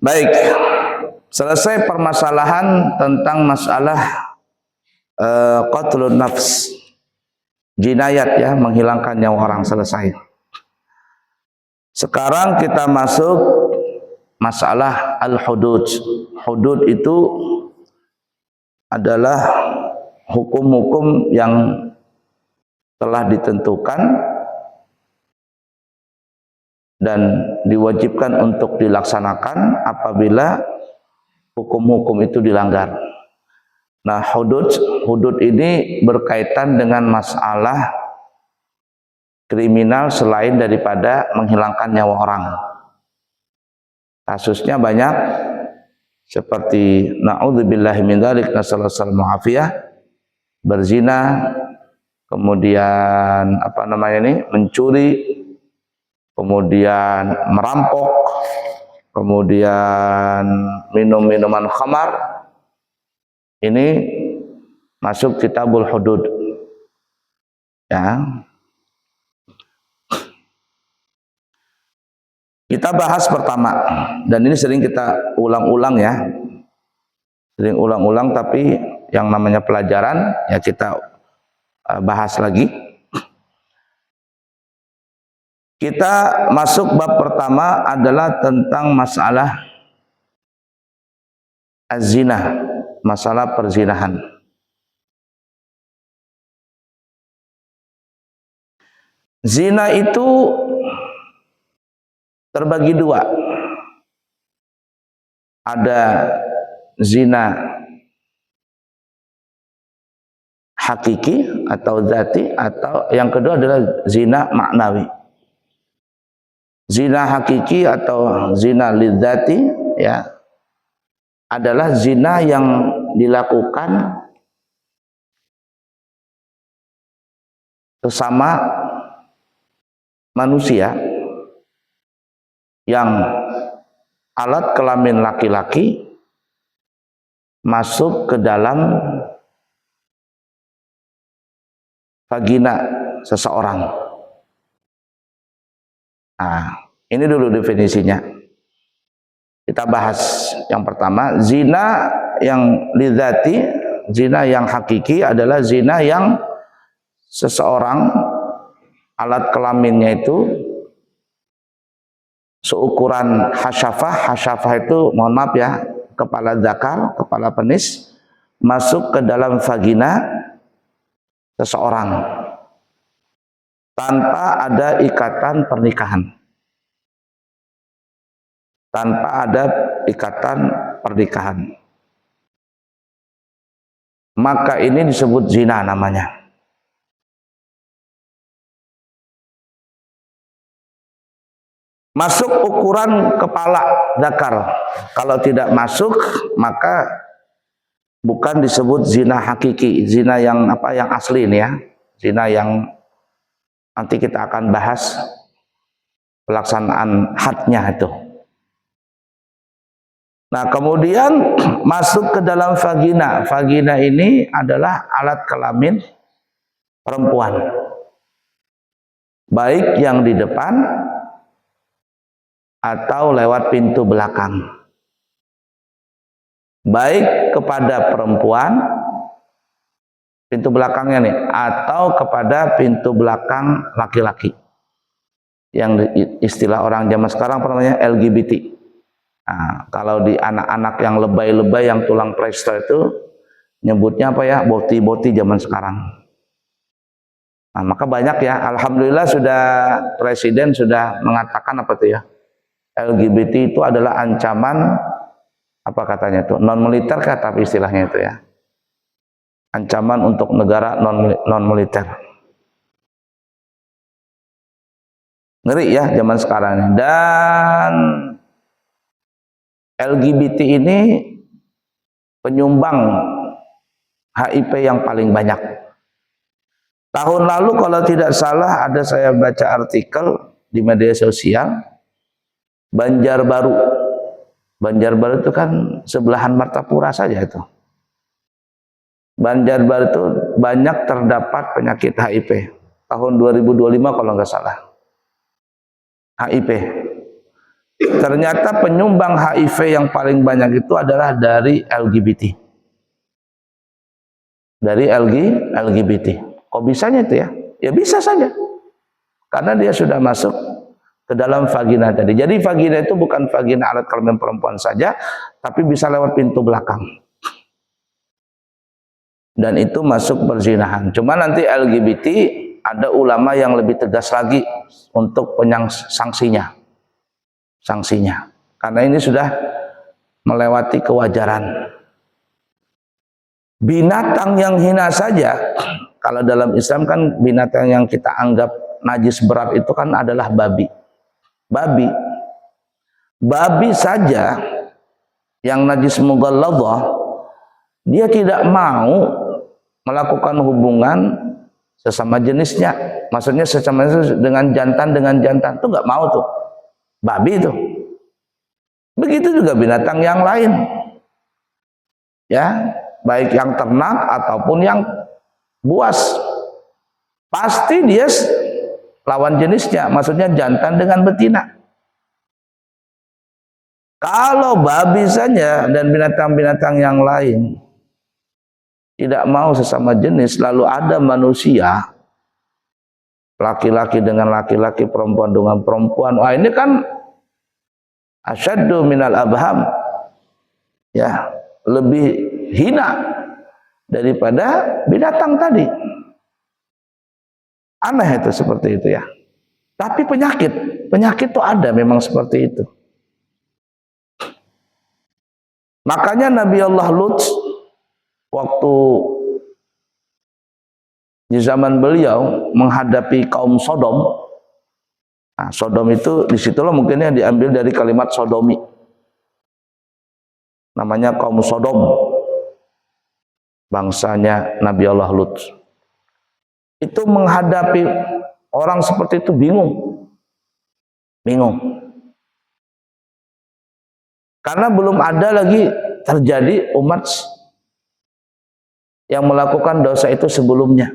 Baik, selesai permasalahan tentang masalah qatlun nafs, jinayat ya, menghilangkan nyawa orang, selesai. Sekarang kita masuk masalah al-hudud. Hudud itu adalah hukum-hukum yang telah ditentukan dan diwajibkan untuk dilaksanakan apabila hukum-hukum itu dilanggar. Nah, hudud ini berkaitan dengan masalah kriminal selain daripada menghilangkan nyawa orang. Kasusnya banyak, seperti na'udzubillahi min dzalik, nasallallahu mu'afiyah, berzina, kemudian mencuri, kemudian merampok, kemudian minum minuman khamar. Ini masuk kitabul hudud ya. Kita bahas pertama, dan ini sering kita ulang-ulang ya, sering ulang-ulang, tapi yang namanya pelajaran ya kita bahas lagi. Kita masuk bab pertama adalah tentang masalah az-zina, masalah perzinahan. Zina itu terbagi dua. Ada zina hakiki atau zati, atau yang kedua adalah zina maknawi. Zina hakiki atau zina lidzati ya adalah zina yang dilakukan sesama manusia yang alat kelamin laki-laki masuk ke dalam vagina seseorang. Nah, ini dulu definisinya. Kita bahas yang pertama, zina yang lidzati, zina yang hakiki adalah zina yang seseorang alat kelaminnya itu seukuran hasyafah. Hasyafah itu, mohon maaf ya, kepala zakar, kepala penis, masuk ke dalam vagina seseorang tanpa ada ikatan pernikahan. Tanpa ada ikatan pernikahan. Maka ini disebut zina namanya. Masuk ukuran kepala zakar. Kalau tidak masuk, maka bukan disebut zina hakiki, zina yang yang asli ini ya. Zina yang nanti kita akan bahas pelaksanaan hadnya itu. Nah, kemudian masuk ke dalam vagina. Vagina ini adalah alat kelamin perempuan. Baik yang di depan atau lewat pintu belakang. Baik kepada perempuan, pintu belakangnya nih, atau kepada pintu belakang laki-laki. Yang istilah orang zaman sekarang namanya LGBT. Nah, kalau di anak-anak yang lebay-lebay, yang tulang presto itu nyebutnya apa ya, boti-boti zaman sekarang. Nah, maka banyak ya, alhamdulillah sudah presiden sudah mengatakan apa tuh ya, LGBT itu adalah ancaman, apa katanya itu, non militer kah, tapi istilahnya itu ya, ancaman untuk negara non militer. Ngeri ya zaman sekarang. Dan LGBT ini penyumbang HIV yang paling banyak. Tahun lalu kalau tidak salah, ada saya baca artikel di media sosial, Banjarbaru itu kan sebelahan Martapura saja itu. Banjarbaru itu banyak terdapat penyakit HIV. Tahun 2025 kalau nggak salah. HIV. Ternyata penyumbang HIV yang paling banyak itu adalah dari LGBT. Dari LGBT. Kok bisanya itu ya? Ya bisa saja. Karena dia sudah masuk ke dalam vagina tadi. Jadi vagina itu bukan vagina alat kelamin perempuan saja, tapi bisa lewat pintu belakang. Dan itu masuk perzinahan. Cuma nanti LGBT ada ulama yang lebih tegas lagi untuk sanksinya. Karena ini sudah melewati kewajaran. Binatang yang hina saja, kalau dalam Islam kan binatang yang kita anggap najis berat itu kan adalah babi. Babi saja yang najis mughalladhah, dia tidak mau melakukan hubungan sesama jenisnya. Maksudnya sesama jenis dengan jantan itu nggak mau tuh. Babi itu. Begitu juga binatang yang lain. Ya, baik yang ternak ataupun yang buas. Pasti dia lawan jenisnya, maksudnya jantan dengan betina. Kalau babi saja dan binatang-binatang yang lain tidak mau sesama jenis, lalu ada manusia, laki-laki dengan laki-laki, perempuan dengan perempuan. Wah, ini kan asyaddu minal abham. Ya, lebih hina daripada binatang tadi. Aneh itu seperti itu ya. Tapi penyakit itu ada memang seperti itu. Makanya Nabi Allah Lut waktu di zaman beliau menghadapi kaum Sodom. Nah, Sodom itu disitulah mungkinnya diambil dari kalimat sodomi. Namanya kaum Sodom, bangsanya Nabi Allah Lut. Itu menghadapi orang seperti itu bingung. Karena belum ada lagi terjadi umat yang melakukan dosa itu sebelumnya.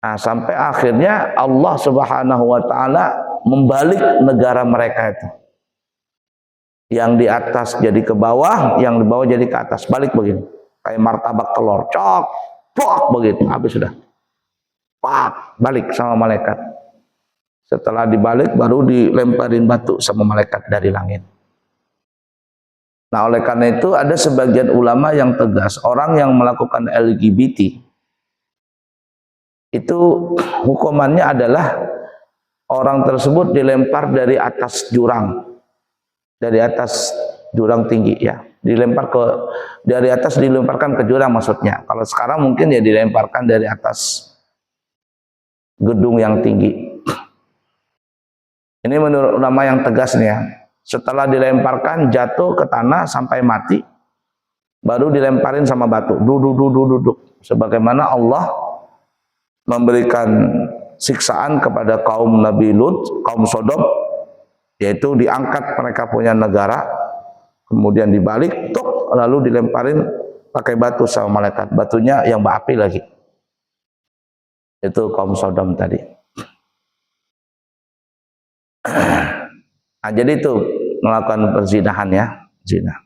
Nah, sampai akhirnya Allah Subhanahu wa taala membalik negara mereka itu. Yang di atas jadi ke bawah, yang di bawah jadi ke atas. Balik begini. Kayak martabak telur. Cok, pok begitu. Habis sudah. Pak, balik sama malaikat. Setelah dibalik baru dilemparin batu sama malaikat dari langit. Nah, oleh karena itu ada sebagian ulama yang tegas, orang yang melakukan LGBT itu hukumannya adalah orang tersebut dilempar dari atas jurang. Dari atas jurang tinggi ya. Dari atas dilemparkan ke jurang maksudnya. Kalau sekarang mungkin ya dilemparkan dari atas gedung yang tinggi. Ini menurut ulama yang tegas nih ya. Setelah dilemparkan jatuh ke tanah sampai mati, baru dilemparin sama batu. Duduk. Sebagaimana Allah memberikan siksaan kepada kaum Nabi Lut, kaum Sodom, yaitu diangkat mereka punya negara, kemudian dibalik, lalu dilemparin pakai batu sama malaikat. Batunya yang berapi lagi. Itu kaum Sodom tadi. Nah, jadi itu melakukan perzinahan ya, zina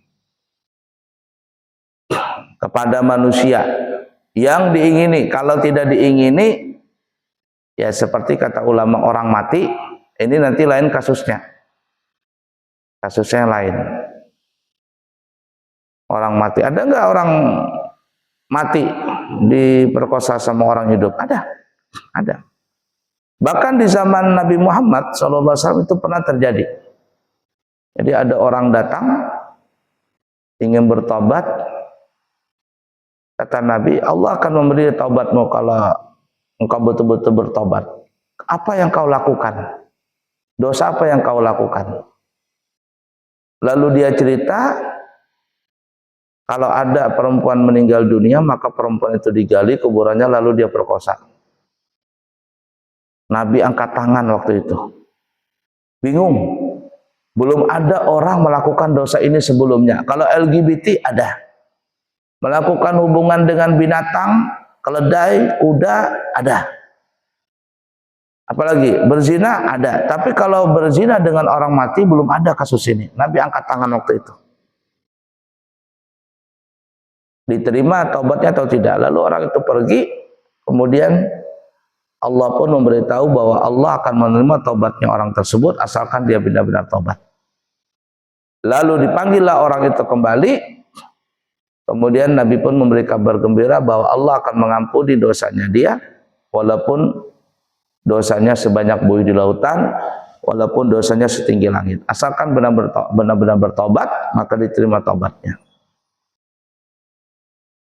kepada manusia yang diingini. Kalau tidak diingini, ya seperti kata ulama orang mati, ini nanti lain kasusnya. Kasusnya lain. Orang mati. Ada nggak orang mati diperkosa sama orang hidup? Ada. Bahkan di zaman Nabi Muhammad SAW itu pernah terjadi. Jadi ada orang datang ingin bertobat, kata Nabi, Allah akan memberi taubatmu kalau engkau betul-betul bertobat. Apa yang kau lakukan? Dosa apa yang kau lakukan? Lalu dia cerita, kalau ada perempuan meninggal dunia, maka perempuan itu digali kuburannya lalu dia perkosa. Nabi angkat tangan waktu itu. Bingung. Belum ada orang melakukan dosa ini sebelumnya. Kalau LGBT ada. Melakukan hubungan dengan binatang, keledai, kuda, ada. Apalagi berzina ada, tapi kalau berzina dengan orang mati belum ada kasus ini. Nabi angkat tangan waktu itu. Diterima taubatnya atau tidak? Lalu orang itu pergi, kemudian Allah pun memberitahu bahwa Allah akan menerima taubatnya orang tersebut asalkan dia benar-benar taubat. Lalu dipanggillah orang itu kembali. Kemudian Nabi pun memberi kabar gembira bahwa Allah akan mengampuni dosanya dia, walaupun dosanya sebanyak buih di lautan, walaupun dosanya setinggi langit. Asalkan benar-benar bertobat, maka diterima taubatnya.